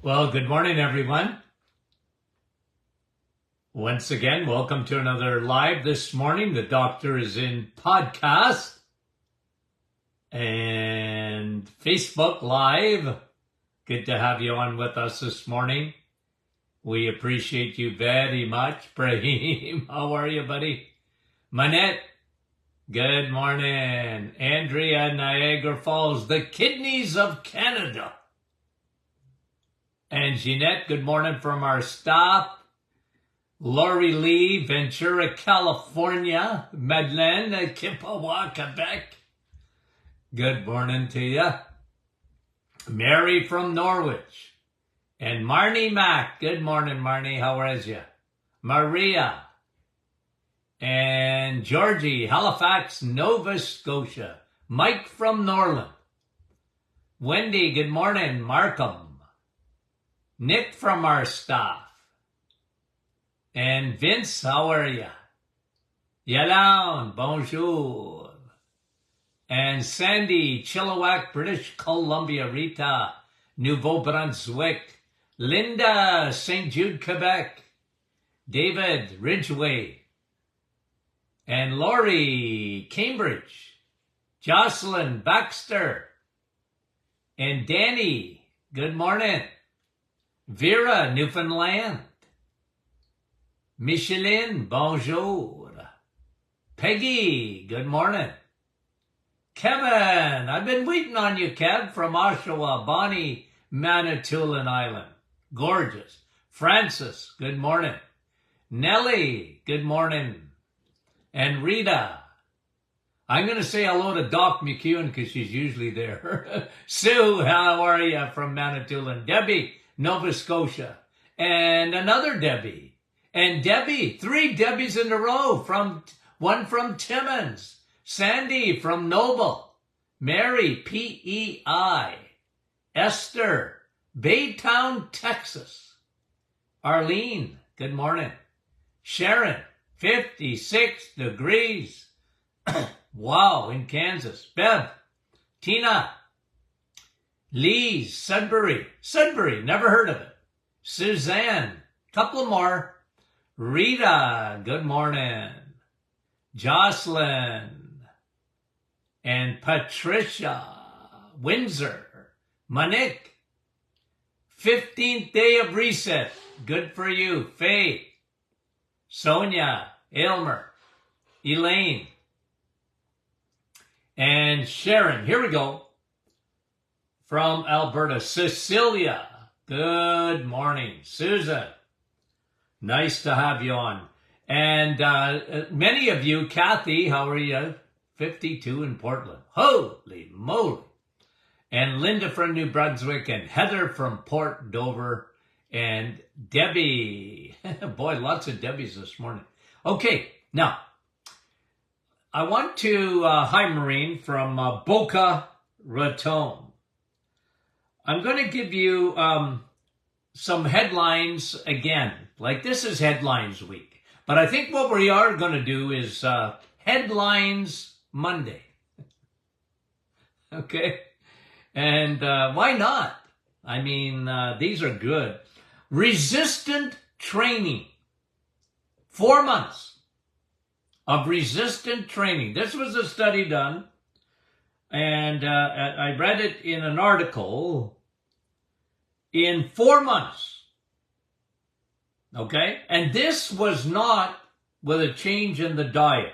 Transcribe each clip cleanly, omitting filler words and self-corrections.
Well, good morning, everyone. Once again, welcome to another live this morning. The doctor is in podcast and Facebook Live. Good to have you on with us this morning. We appreciate you very much. Brahim, how are you, buddy? Manette, good morning. Andrea, Niagara Falls, the kidneys of Canada. And Jeanette, good morning from our staff. Lori Lee, Ventura, California. Madeleine, Kippawa, Quebec. Good morning to you. Mary from Norwich. And Marnie Mack. Good morning, Marnie. How are you? Maria. And Georgie, Halifax, Nova Scotia. Mike from Norland. Wendy, good morning. Markham. Nick from our staff. And Vince, how are you? Yalaun, bonjour. And Sandy, Chilliwack, British Columbia. Rita, Nouveau-Brunswick. Linda, St. Jude, Quebec. David, Ridgeway. And Lori, Cambridge. Jocelyn, Baxter. And Danny, good morning. Vera, Newfoundland. Micheline, bonjour. Peggy, good morning. Kevin, I've been waiting on you, Kev, from Oshawa. Bonnie, Manitoulin Island. Gorgeous. Francis, good morning. Nellie, good morning. And Rita, I'm going to say hello to Doc McEwen because she's usually there. Sue, how are you from Manitoulin? Debbie, Nova Scotia. And another Debbie. And Debbie, 3 Debbies in a row, one from Timmins. Sandy from Noble. Mary, PEI. Esther, Baytown, Texas. Arlene, good morning. Sharon, 56 degrees. Wow, in Kansas. Bev, Tina, Lee's, Sudbury, never heard of it. Suzanne, couple more. Rita, good morning. Jocelyn, and Patricia, Windsor, Monique, 15th day of reset, good for you. Faith, Sonia, Aylmer, Elaine, and Sharon. Here we go. From Alberta, Cecilia, good morning. Susan, nice to have you on. And many of you, Kathy, how are you? 52 in Portland. Holy moly. And Linda from New Brunswick, and Heather from Port Dover, and Debbie. Boy, lots of Debbies this morning. Okay, now, I want to, hi Maureen from Boca Raton. I'm going to give you some headlines again. Like this is headlines week. But I think what we are going to do is headlines Monday. Okay? And why not? I mean, these are good. Resistant training. 4 months of resistant training. This was a study done. And I read it in an article. In 4 months. Okay? And this was not with a change in the diet.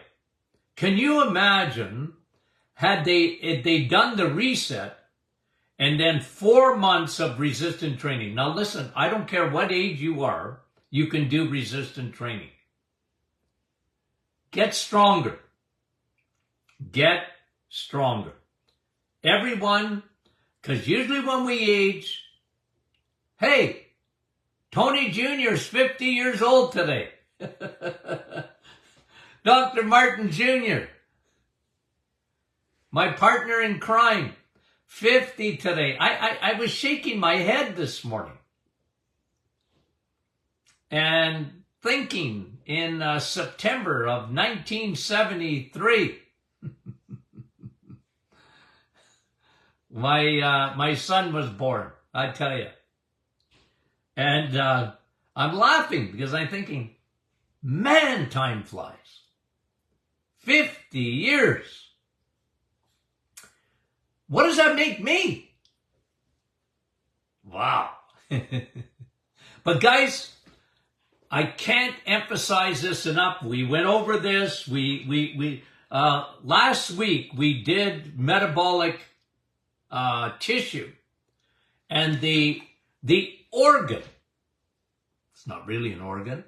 Can you imagine had they done the reset and then 4 months of resistant training? Now listen, I don't care what age you are, you can do resistant training. Get stronger. Get stronger. Everyone, because usually when we age, hey, Tony Jr. is 50 years old today. Dr. Martin Jr., my partner in crime, 50 today. I was shaking my head this morning and thinking in September of 1973, my son was born, I tell you. And I'm laughing because I'm thinking, man, time flies. 50 years. What does that make me? Wow. But guys, I can't emphasize this enough. We went over this. Last week we did metabolic tissue, and the organ, it's not really an organ,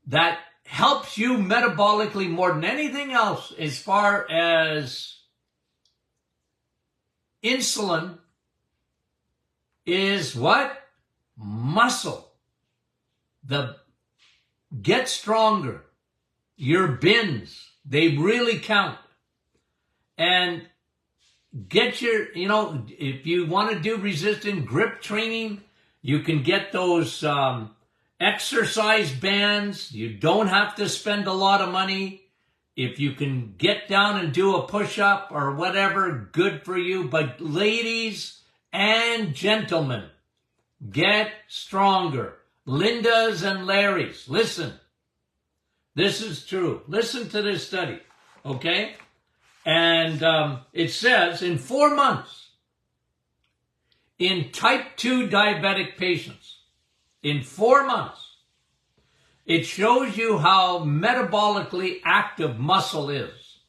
that helps you metabolically more than anything else as far as insulin is what? Muscle. Get stronger. Your bins, they really count. And get your, if you want to do resistant grip training, you can get those exercise bands. You don't have to spend a lot of money. If you can get down and do a push-up or whatever, good for you. But ladies and gentlemen, get stronger. Linda's and Larry's, listen. This is true. Listen to this study, okay? And it says in 4 months, in type 2 diabetic patients, in 4 months, it shows you how metabolically active muscle is.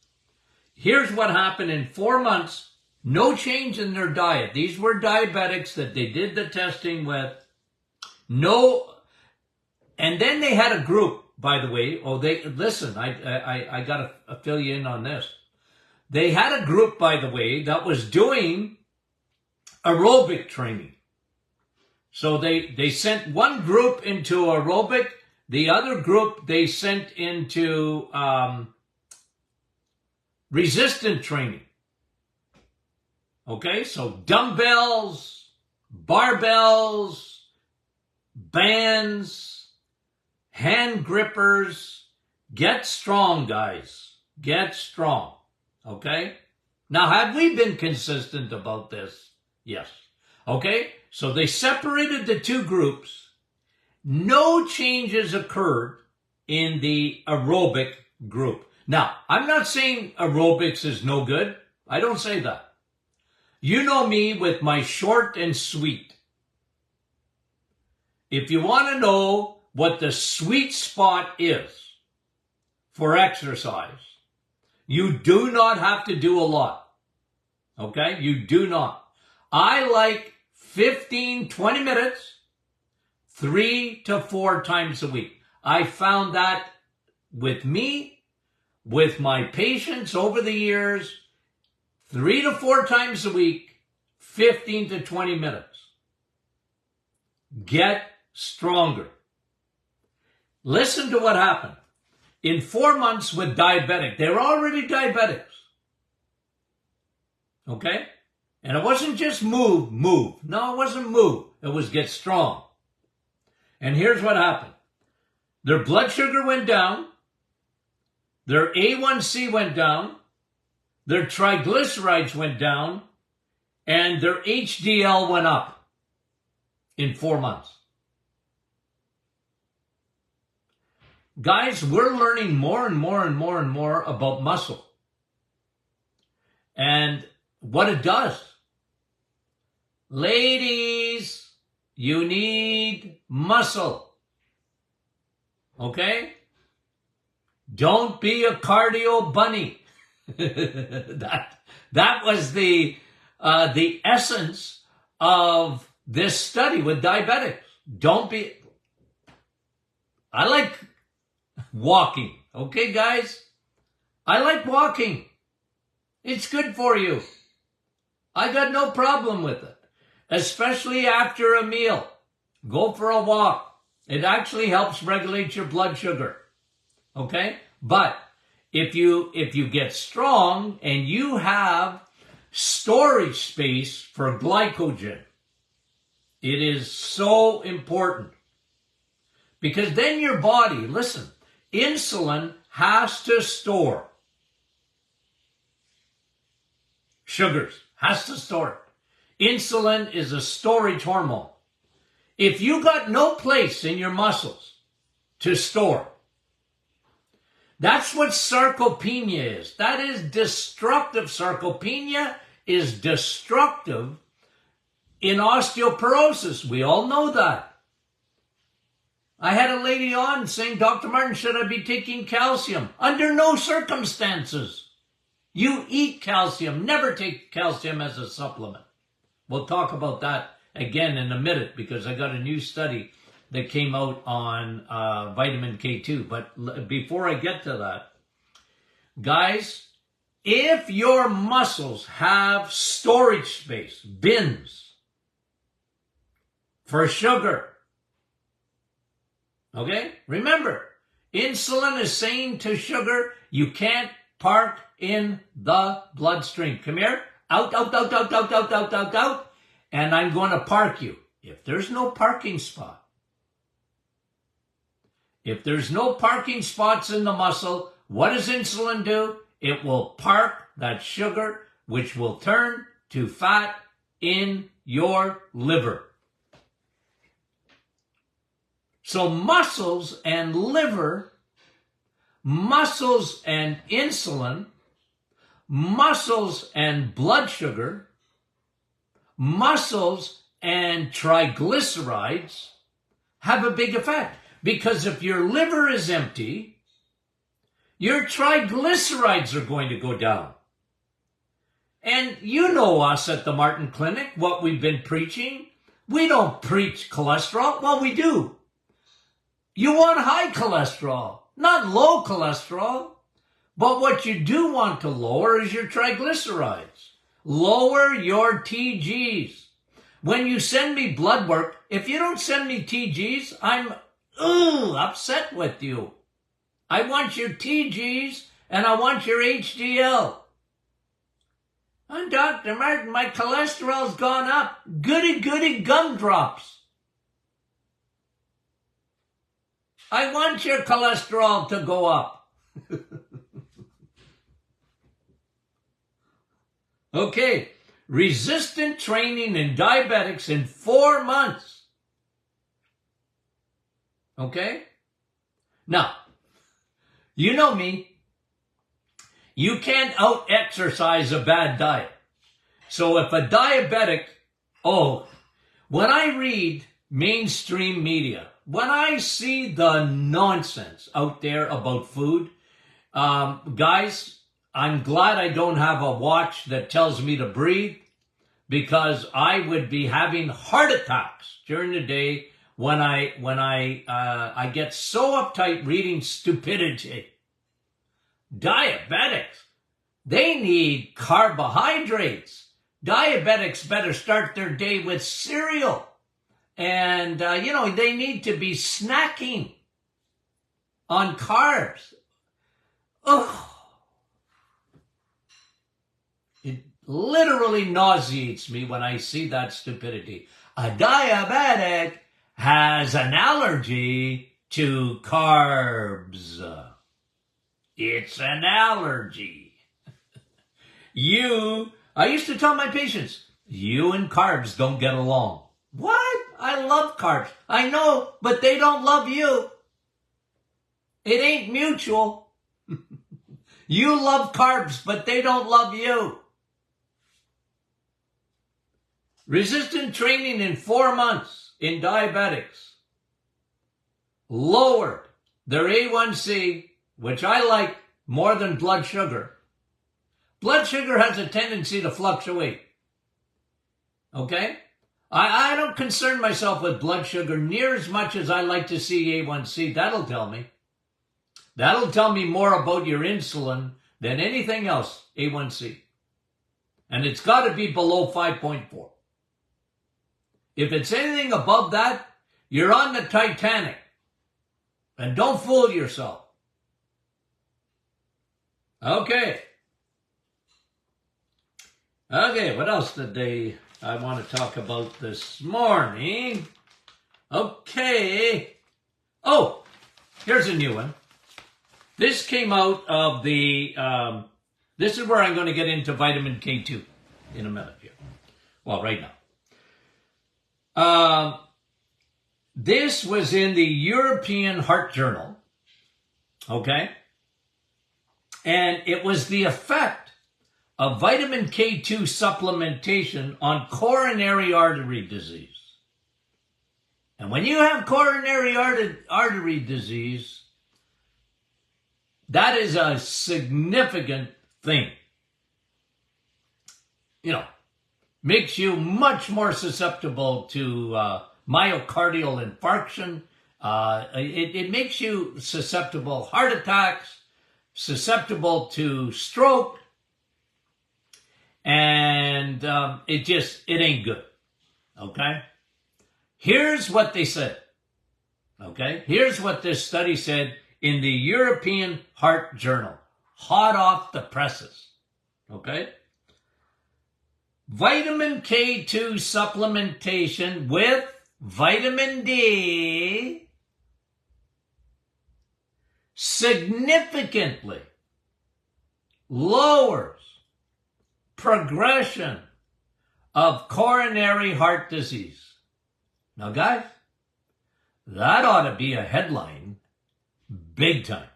Here's what happened in 4 months. No change in their diet. These were diabetics that they did the testing with. No. And then they had a group, by the way. Listen, I got to fill you in on this. They had a group, by the way, that was doing aerobic training. So they sent one group into aerobic. The other group they sent into resistant training. Okay, so dumbbells, barbells, bands, hand grippers. Get strong, guys. Get strong. Okay? Now, have we been consistent about this? Yes. Okay, so they separated the two groups. No changes occurred in the aerobic group. Now, I'm not saying aerobics is no good. I don't say that. You know me with my short and sweet. If you want to know what the sweet spot is for exercise, you do not have to do a lot. Okay? You do not. I like 15, 20 minutes, 3 to 4 times a week. I found that with me, with my patients over the years, 3 to 4 times a week, 15 to 20 minutes. Get stronger. Listen to what happened. In 4 months with diabetic, they were already diabetics. Okay? And it wasn't just move. No, it wasn't move. It was get strong. And here's what happened. Their blood sugar went down. Their A1C went down. Their triglycerides went down. And their HDL went up in 4 months. Guys, we're learning more and more about muscle. And what it does. Ladies, you need muscle. Okay? Don't be a cardio bunny. That was the essence of this study with diabetics. Don't be. I like walking. Okay, guys? I like walking. It's good for you. I got no problem with it. Especially after a meal. Go for a walk. It actually helps regulate your blood sugar. Okay? But if you get strong and you have storage space for glycogen, it is so important. Because then your body, listen, insulin has to store sugars, has to store it. Insulin is a storage hormone. If you got no place in your muscles to store, that's what sarcopenia is. That is destructive. Sarcopenia is destructive in osteoporosis. We all know that. I had a lady on saying, Dr. Martin, should I be taking calcium? Under no circumstances. You eat calcium. Never take calcium as a supplement. We'll talk about that again in a minute because I got a new study that came out on vitamin K2. But before I get to that, guys, if your muscles have storage space, bins for sugar, okay? Remember, insulin is saying to sugar, you can't park in the bloodstream. Come here. Out, out, out, out, out, out, out, out, out. And I'm going to park you. If there's no parking spot, if there's no parking spots in the muscle, what does insulin do? It will park that sugar, which will turn to fat in your liver. So muscles and liver, muscles and insulin, muscles and blood sugar, muscles and triglycerides have a big effect. Because if your liver is empty, your triglycerides are going to go down. And you know us at the Martin Clinic, what we've been preaching. We don't preach cholesterol. Well, we do. You want high cholesterol, not low cholesterol. But what you do want to lower is your triglycerides. Lower your TGs. When you send me blood work, if you don't send me TGs, I'm upset with you. I want your TGs and I want your HDL. And Dr. Martin, my cholesterol's gone up. Goody, goody gumdrops. I want your cholesterol to go up. Okay, resistant training in diabetics in 4 months. Okay? Now, you know me. You can't out-exercise a bad diet. So if a diabetic, when I read mainstream media, when I see the nonsense out there about food, guys, I'm glad I don't have a watch that tells me to breathe, because I would be having heart attacks during the day when I get so uptight reading stupidity. Diabetics, they need carbohydrates. Diabetics better start their day with cereal. And, they need to be snacking on carbs. It literally nauseates me when I see that stupidity. A diabetic has an allergy to carbs. It's an allergy. I used to tell my patients, you and carbs don't get along. What? I love carbs. I know, but they don't love you. It ain't mutual. You love carbs, but they don't love you. Resistant training in 4 months in diabetics lowered their A1C, which I like more than blood sugar. Blood sugar has a tendency to fluctuate. Okay? I don't concern myself with blood sugar near as much as I like to see A1C. That'll tell me. That'll tell me more about your insulin than anything else, A1C. And it's got to be below 5.4. If it's anything above that, you're on the Titanic. And don't fool yourself. Okay, what else did I want to talk about this morning? Okay. Here's a new one. This came out of the, this is where I'm going to get into vitamin K2 in a minute here. Well, right now. This was in the European Heart Journal, okay? And it was the effect of vitamin K2 supplementation on coronary artery disease. And when you have coronary artery disease, that is a significant thing. You know, makes you much more susceptible to myocardial infarction. It makes you susceptible to heart attacks, susceptible to stroke, and it ain't good. Okay? Here's what they said. Okay? Here's what this study said in the European Heart Journal. Hot off the presses. Okay? Vitamin K2 supplementation with vitamin D significantly lowers progression of coronary heart disease. Now, guys, that ought to be a headline big time.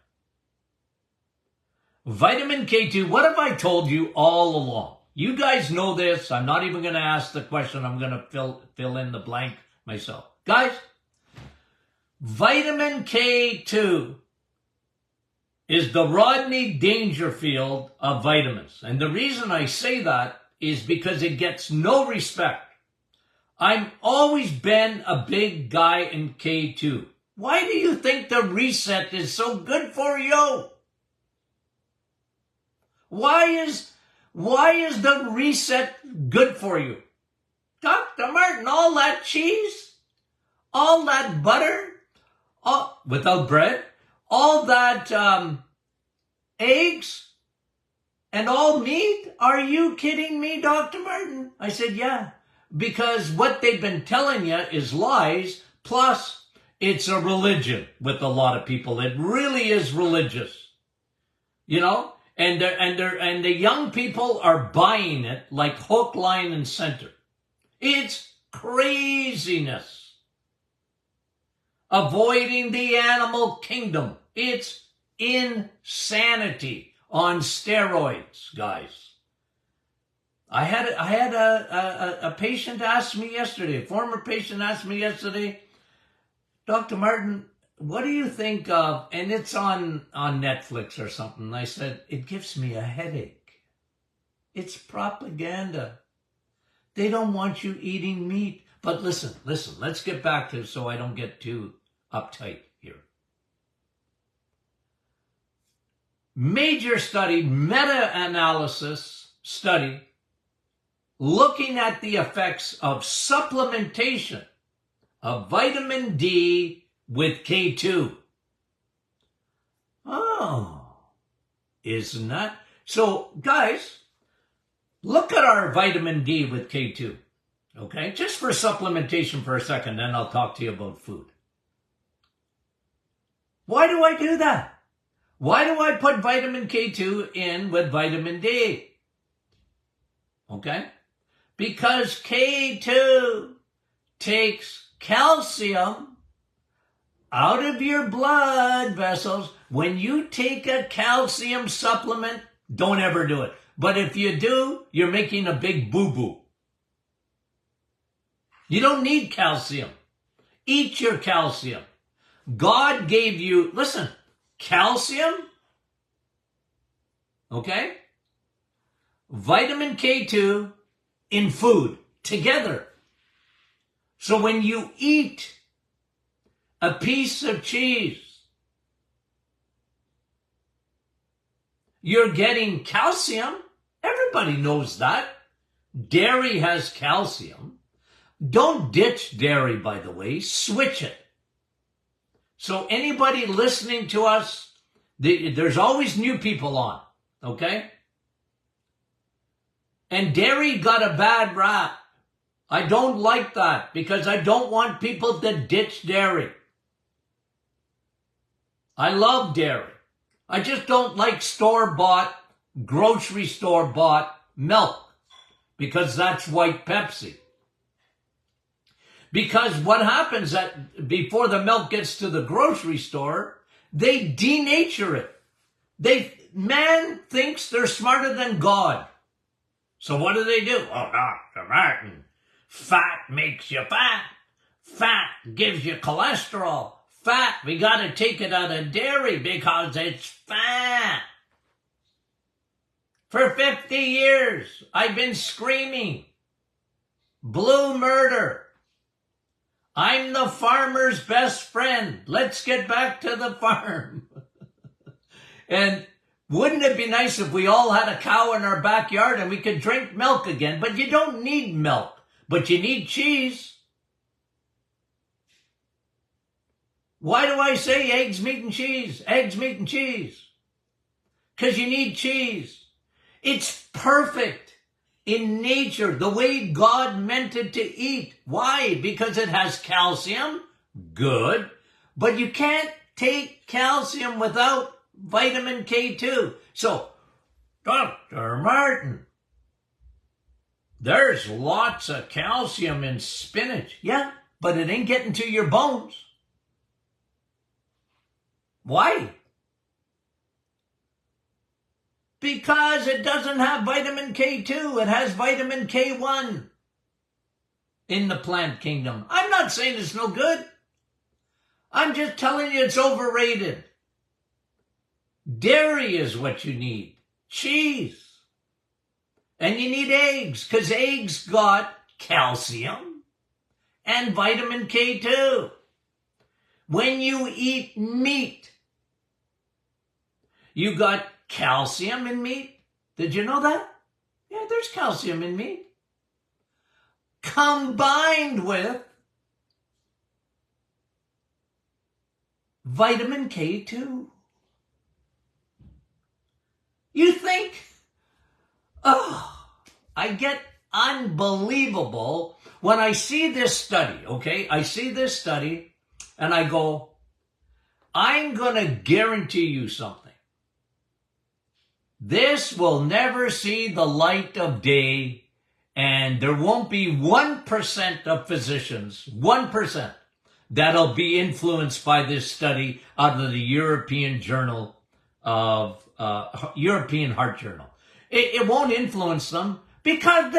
Vitamin K2, what have I told you all along? You guys know this. I'm not even going to ask the question. I'm going to fill in the blank myself. Guys, vitamin K2 is the Rodney Dangerfield of vitamins. And the reason I say that is because it gets no respect. I've always been a big guy in K2. Why do you think the reset is so good for you? Why is the reset good for you? Dr. Martin, all that cheese, all that butter, without bread, all that eggs, and all meat? Are you kidding me, Dr. Martin? I said, yeah, because what they've been telling you is lies, plus it's a religion with a lot of people. It really is religious, you know? And the young people are buying it like hook, line, and center. It's craziness. Avoiding the animal kingdom. It's insanity on steroids, guys. I had a patient ask me yesterday, a former patient asked me yesterday, Dr. Martin, what do you think of, and it's on Netflix or something. I said, it gives me a headache. It's propaganda. They don't want you eating meat. But listen, let's get back to, so I don't get too uptight here. Major study, meta-analysis study, looking at the effects of supplementation of vitamin D with K2. Oh, isn't that? So, guys, look at our vitamin D with K2. Okay, just for supplementation for a second, then I'll talk to you about food. Why do I do that? Why do I put vitamin K2 in with vitamin D? Okay, because K2 takes calcium out of your blood vessels. When you take a calcium supplement, don't ever do it. But if you do, you're making a big boo-boo. You don't need calcium. Eat your calcium. God gave you, listen, calcium, okay? Vitamin K2 in food together. So when you eat a piece of cheese, you're getting calcium. Everybody knows that. Dairy has calcium. Don't ditch dairy, by the way. Switch it. So anybody listening to us, there's always new people on, okay? And dairy got a bad rap. I don't like that because I don't want people to ditch dairy. I love dairy. I just don't like store-bought, grocery store-bought milk because that's white Pepsi. Because what happens that before the milk gets to the grocery store, they denature it. Man thinks they're smarter than God. So what do? Oh, Dr. Martin, fat makes you fat. Fat gives you cholesterol. Fat, we got to take it out of dairy because it's fat. For 50 years, I've been screaming, blue murder. I'm the farmer's best friend. Let's get back to the farm. And wouldn't it be nice if we all had a cow in our backyard and we could drink milk again? But you don't need milk, but you need cheese. Why do I say eggs, meat, and cheese? Eggs, meat, and cheese. Because you need cheese. It's perfect in nature, the way God meant it to eat. Why? Because it has calcium. Good. But you can't take calcium without vitamin K2. So, Dr. Martin, there's lots of calcium in spinach. Yeah, but it ain't getting to your bones. Why? Because it doesn't have vitamin K2. It has vitamin K1 in the plant kingdom. I'm not saying it's no good. I'm just telling you it's overrated. Dairy is what you need. Cheese. And you need eggs, because eggs got calcium and vitamin K2. When you eat meat, you got calcium in meat. Did you know that? Yeah, there's calcium in meat. Combined with vitamin K2. You think, I get unbelievable when I see this study, okay? I see this study and I go, I'm going to guarantee you something. This will never see the light of day, and there won't be 1% of physicians, 1%, that'll be influenced by this study out of the European Journal of European Heart Journal. It won't influence them because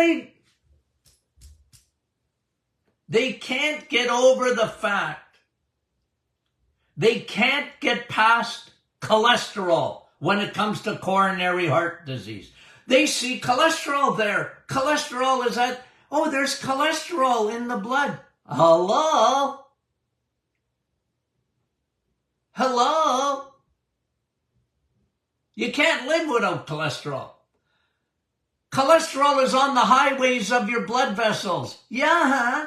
they can't get over the fact. They can't get past cholesterol when it comes to coronary heart disease. They see cholesterol there. Cholesterol is there's cholesterol in the blood. Hello? Hello? You can't live without cholesterol. Cholesterol is on the highways of your blood vessels. Yeah,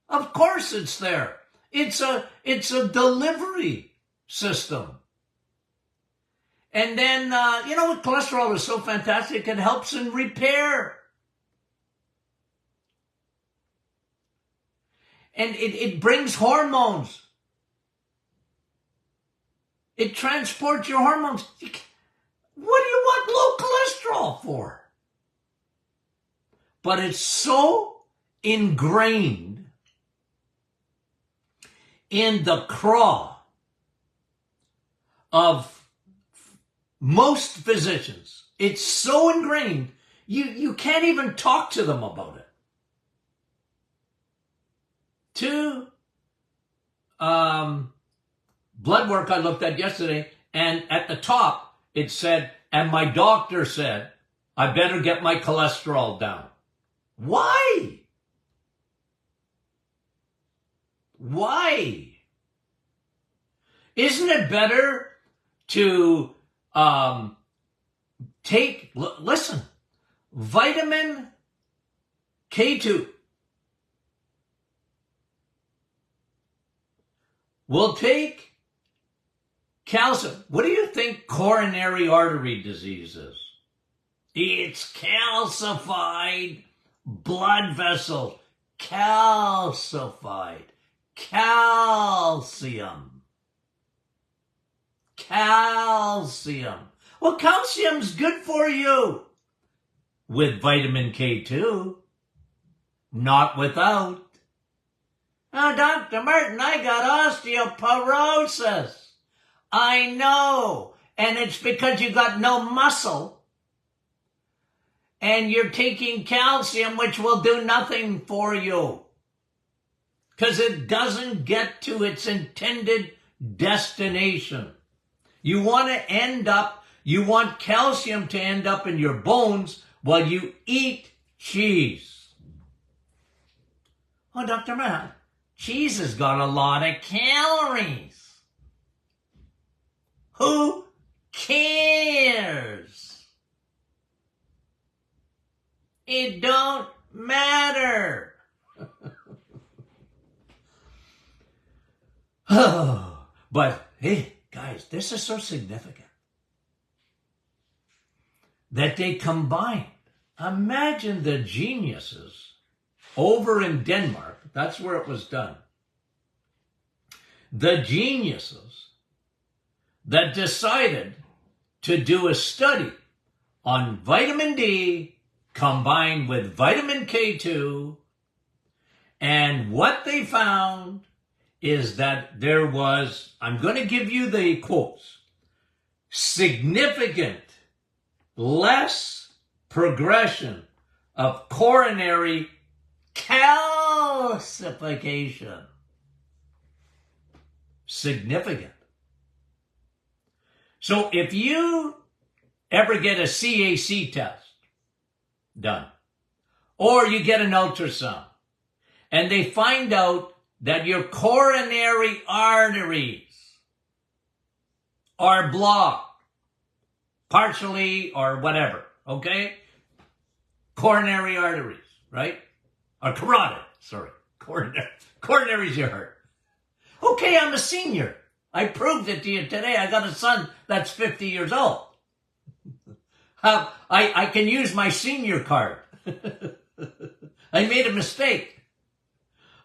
of course it's there. It's a delivery system. And then, cholesterol is so fantastic, it helps in repair. And it brings hormones. It transports your hormones. What do you want low cholesterol for? But it's so ingrained in the craw of most physicians. It's so ingrained, you can't even talk to them about it. Two, blood work I looked at yesterday, and at the top it said, and my doctor said, I better get my cholesterol down. Why? Why? Isn't it better to listen, vitamin K2 will take calcium. What do you think coronary artery disease is? It's calcified blood vessels. Calcified. Calcium. Calcium. Well, calcium's good for you. With vitamin K2. Not without. Oh, Dr. Martin, I got osteoporosis. I know. And it's because you got no muscle. And you're taking calcium, which will do nothing for you. Because it doesn't get to its intended destination. You want calcium to end up in your bones while you eat cheese. Oh, Dr. Matt, cheese has got a lot of calories. Who cares? It don't matter. But hey, guys, this is so significant that they combined. Imagine the geniuses over in Denmark. That's where it was done. The geniuses that decided to do a study on vitamin D combined with vitamin K2, and what they found is that there was, I'm going to give you the quotes, significant less progression of coronary calcification. Significant. So if you ever get a CAC test done, or you get an ultrasound, and they find out that your coronary arteries are blocked, partially or whatever, okay? Coronary arteries, right? Or carotid, sorry. Coronary's your heart. Okay, I'm a senior. I proved it to you today. I got a son that's 50 years old. I can use my senior card. I made a mistake.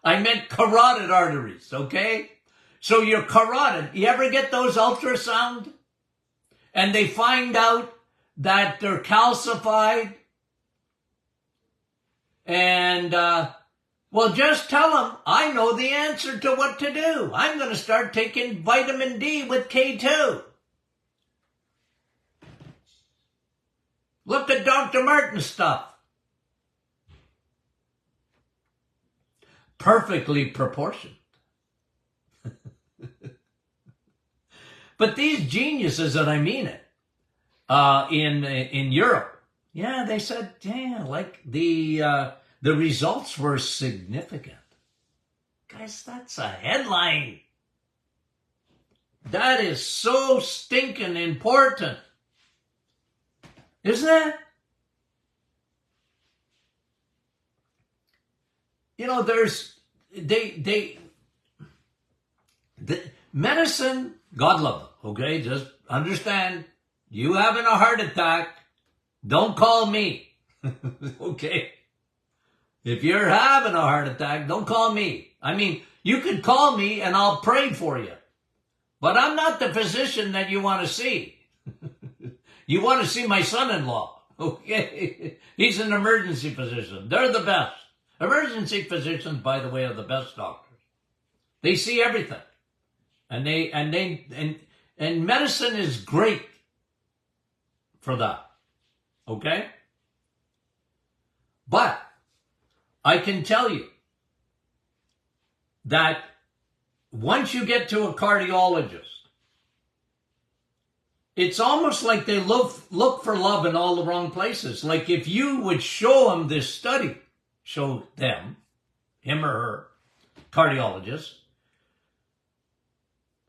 I meant carotid arteries, okay? So your carotid, you ever get those ultrasound? And they find out that they're calcified? And, well, just tell them, I know the answer to what to do. I'm going to start taking vitamin D with K2. Look at Dr. Martin's stuff. Perfectly proportioned. But these geniuses, and I mean it, in Europe, yeah, they said, yeah, like the results were significant. Guys, that's a headline. That is so stinking important. Isn't it? You know, the medicine, God love them, okay? Just understand, you having a heart attack, don't call me, okay? If you're having a heart attack, don't call me. I mean, you could call me and I'll pray for you. But I'm not the physician that you want to see. You want to see my son-in-law, okay? He's an emergency physician. They're the best. Emergency physicians, by the way, are the best doctors. They see everything. And medicine is great for that. Okay? But I can tell you that once you get to a cardiologist, it's almost like they look for love in all the wrong places. Like if you would show them this study, show them, him or her, cardiologist,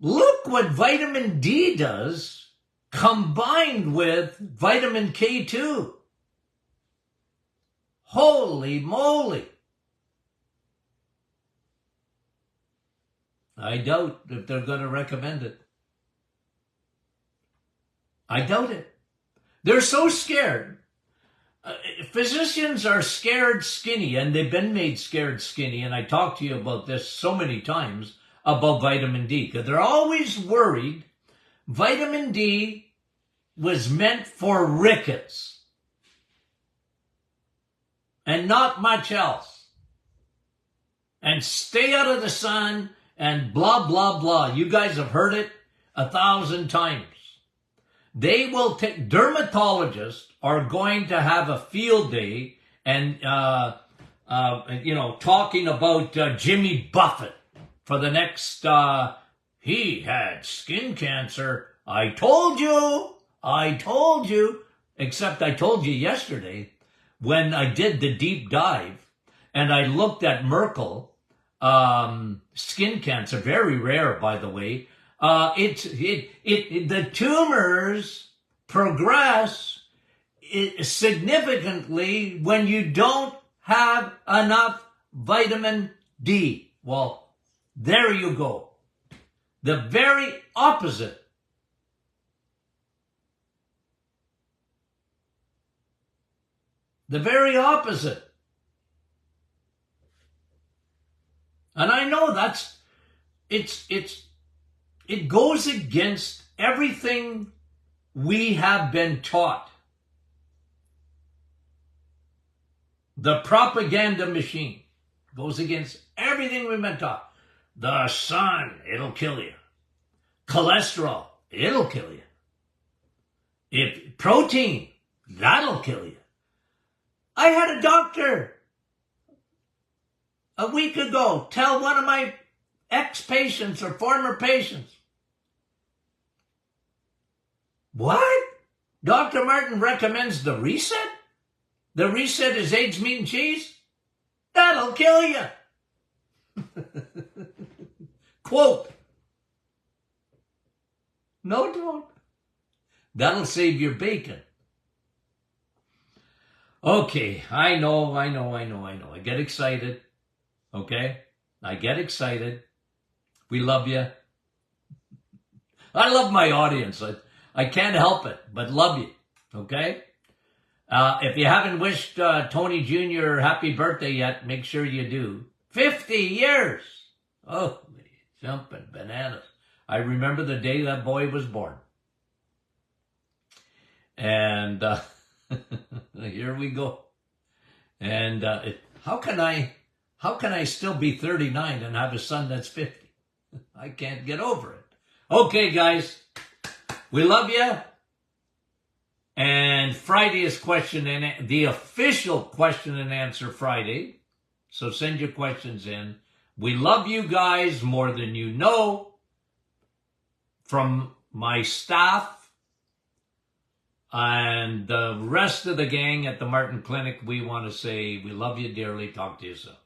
look what vitamin D does combined with vitamin K2. Holy moly. I doubt if they're going to recommend it. I doubt it. They're so scared. Physicians are scared skinny, and they've been made scared skinny, and I talked to you about this so many times about vitamin D, because they're always worried vitamin D was meant for rickets and not much else. And and stay out of the sun and blah, blah, blah. You guys have heard it 1,000 times. They will take, dermatologists are going to have a field day and, talking about Jimmy Buffett for the next, he had skin cancer. I told you. Except I told you yesterday when I did the deep dive and I looked at Merkel, skin cancer, very rare, by the way. The tumors progress significantly when you don't have enough vitamin D. Well, there you go. The very opposite. The very opposite. And I know it goes against everything we have been taught. The propaganda machine goes against everything we've been taught. The sun, it'll kill you. Cholesterol, it'll kill you. Protein, that'll kill you. I had a doctor a week ago tell one of my ex-patients or former patients, what? Dr. Martin recommends the reset? The reset is eggs, meat, and cheese? That'll kill you. Quote. No, don't. That'll save your bacon. Okay, I know. I get excited. Okay? I get excited. We love you. I love my audience. I can't help it, but love you. Okay? If you haven't wished Tony Jr. happy birthday yet, make sure you do. 50 years! Oh, jumping bananas. I remember the day that boy was born. And here we go. And how can I still be 39 and have a son that's 50? I can't get over it. Okay, guys, we love you. And Friday is the official question and answer Friday. So send your questions in. We love you guys more than you know. From my staff and the rest of the gang at the Martin Clinic, we want to say we love you dearly. Talk to you soon.